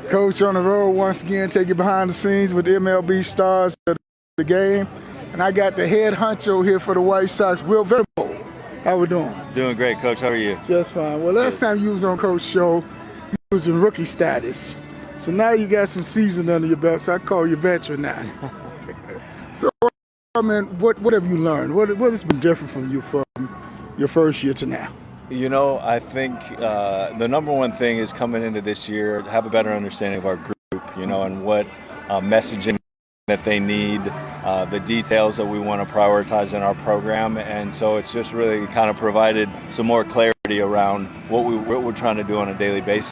Coach on the road once again, take you behind the scenes with the MLB stars of the game. And I got the head honcho here for the White Sox, Venable. How we doing? Doing great, Coach. How are you? Just fine. Well, last time you was on Coach's show, you was in rookie status. So now you got some season under your belt, so I call you veteran now. So, I mean, what have you learned? What has been different from you from your first year to now? You know, I think the number one thing is coming into this year, have a better understanding of our group, and what messaging that they need, the details that we want to prioritize in our program. And so it's just really kind of provided some more clarity around what we're trying to do on a daily basis.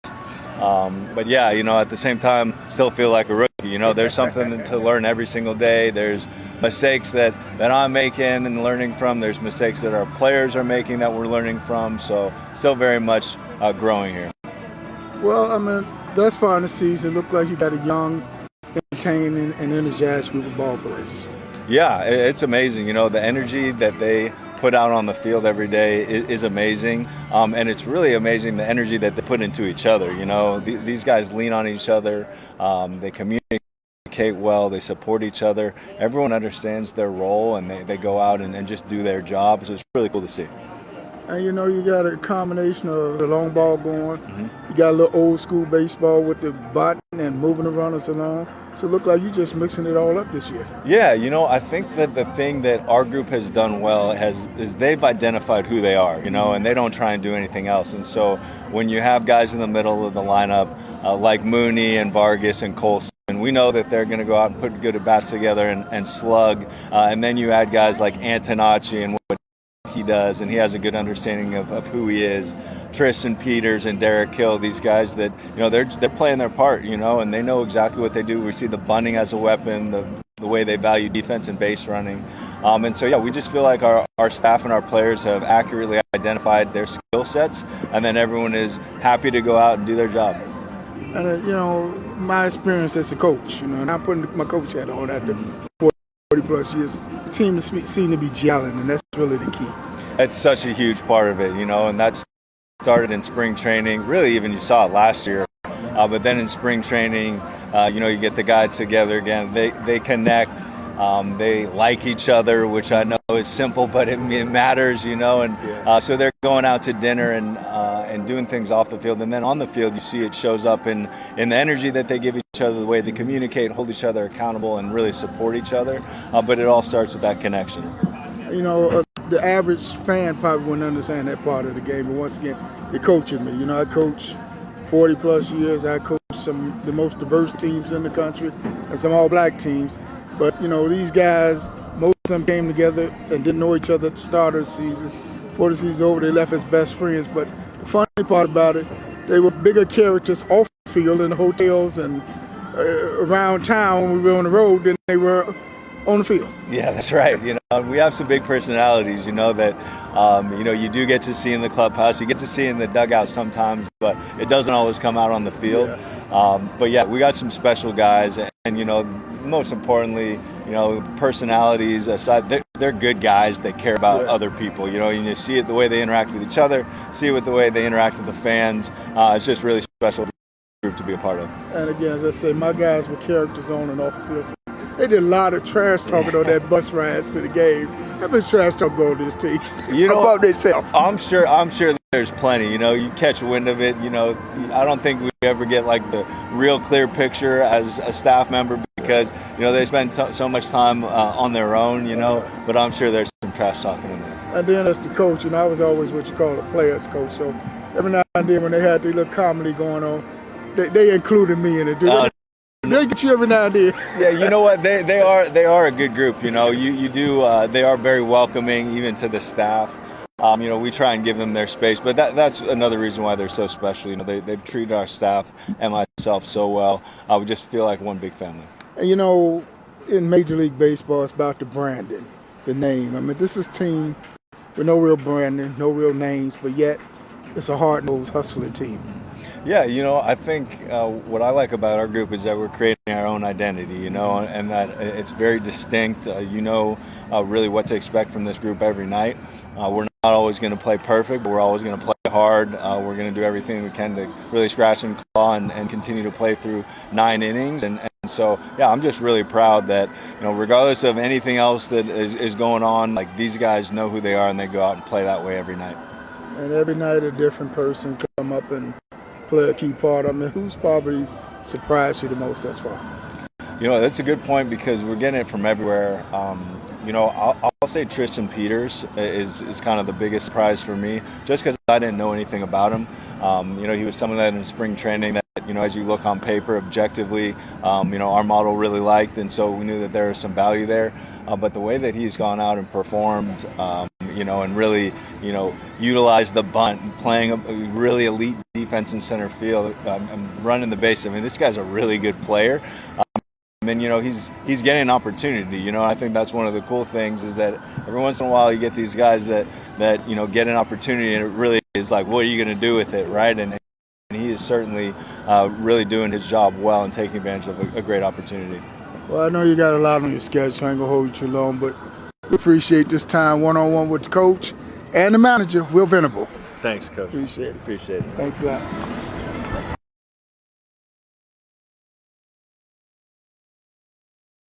But yeah, at the same time, still feel like a rookie. There's something to learn every single day. There's mistakes that I'm making and learning from. There's mistakes that our players are making that we're learning from. So still very much growing here. Well, I mean, thus far in the season, it looked like you got a young, entertaining, and energized group of ball players. Yeah, it's amazing. The energy that they put out on the field every day is amazing, and it's really amazing the energy that they put into each other. These guys lean on each other, they communicate well, they support each other. Everyone understands their role, and they go out and just do their job, so it's really cool to see. And you got a combination of the long ball going. Mm-hmm. You got a little old school baseball with the button and moving the runners along. So it looked like you're just mixing it all up this year. Yeah, I think that the thing that our group has done well is they've identified who they are, and they don't try and do anything else. And so when you have guys in the middle of the lineup like Mooney and Vargas and Colson, we know that they're going to go out and put good at-bats together and slug. And then you add guys like Antonacci and what he does, and he has a good understanding of who he is. Tristan Peters and Derek Hill, these guys that they're playing their part, and they know exactly what they do. We see the bunting as a weapon, the way they value defense and base running, and so we just feel like our staff and our players have accurately identified their skill sets, and then everyone is happy to go out and do their job. And my experience as a coach, and I'm putting my coach hat on after 40 plus years, the team seem to be gelling, and that's really the key. That's such a huge part of it, and that's started in spring training. Really, even you saw it last year. But then in spring training, you get the guys together again. They connect. They like each other, which I know is simple, but it matters, And so they're going out to dinner and doing things off the field. And then on the field, you see it shows up in the energy that they give each other, the way they communicate, hold each other accountable, and really support each other. But it all starts with that connection. The average fan probably wouldn't understand that part of the game, but once again, you're coaching me. I coach 40 plus years. I coach some of the most diverse teams in the country and some all-black teams. But, these guys, most of them came together and didn't know each other at the start of the season. Before the season's over, they left as best friends. But the funny part about it, they were bigger characters off the field in the hotels and around town when we were on the road than they were on the field. Yeah, that's right. We have some big personalities, that, you do get to see in the clubhouse. You get to see in the dugout sometimes, but it doesn't always come out on the field. Yeah. But yeah, we got some special guys, and, most importantly, personalities aside, they're good guys that care about other people, and you see it the way they interact with each other, see it with the way they interact with the fans. It's just really special group to be a part of. And again, as I say, my guys were characters on and off the field. They did a lot of trash talking on that bus rides to the game. How much trash talk on this team? About themselves? I'm sure there's plenty. You catch wind of it. I don't think we ever get like the real clear picture as a staff member because they spend so much time on their own. But I'm sure there's some trash talking in there. And then as the coach, I was always what you call a players coach. So every now and then when they had their little comedy going on, they included me in it. They get you every now and then. Yeah, you know what? They are a good group. You do. They are very welcoming, even to the staff. We try and give them their space, but that's another reason why they're so special. They've treated our staff and myself so well. We just feel like one big family. And in Major League Baseball, it's about the branding, the name. I mean, this is a team with no real branding, no real names, but yet it's a hard-nosed, hustling team. Yeah, I think what I like about our group is that we're creating our own identity, and that it's very distinct. Really what to expect from this group every night. We're not always going to play perfect, but we're always going to play hard. We're going to do everything we can to really scratch and claw and continue to play through 9 innings. And so, yeah, I'm just really proud that, regardless of anything else that is going on, like, these guys know who they are and they go out and play that way every night. And every night a different person come up and play a key part. I mean, who's probably surprised you the most thus far? That's a good point because we're getting it from everywhere. I'll say Tristan Peters is kind of the biggest surprise for me, just because I didn't know anything about him. He was someone that in spring training that, as you look on paper objectively, our model really liked, and so we knew that there was some value there. But the way that he's gone out and performed, and really, utilized the bunt, playing a really elite defense in center field, and running the base. I mean, this guy's a really good player. And he's getting an opportunity. I think that's one of the cool things is that every once in a while you get these guys that get an opportunity, and it really is like, what are you going to do with it, right? And he is certainly really doing his job well and taking advantage of a great opportunity. Well, I know you got a lot on your schedule, so I ain't gonna hold you too long, but we appreciate this time one-on-one with the coach and the manager, Will Venable. Thanks, Coach. Appreciate it. Appreciate it. Thanks a lot.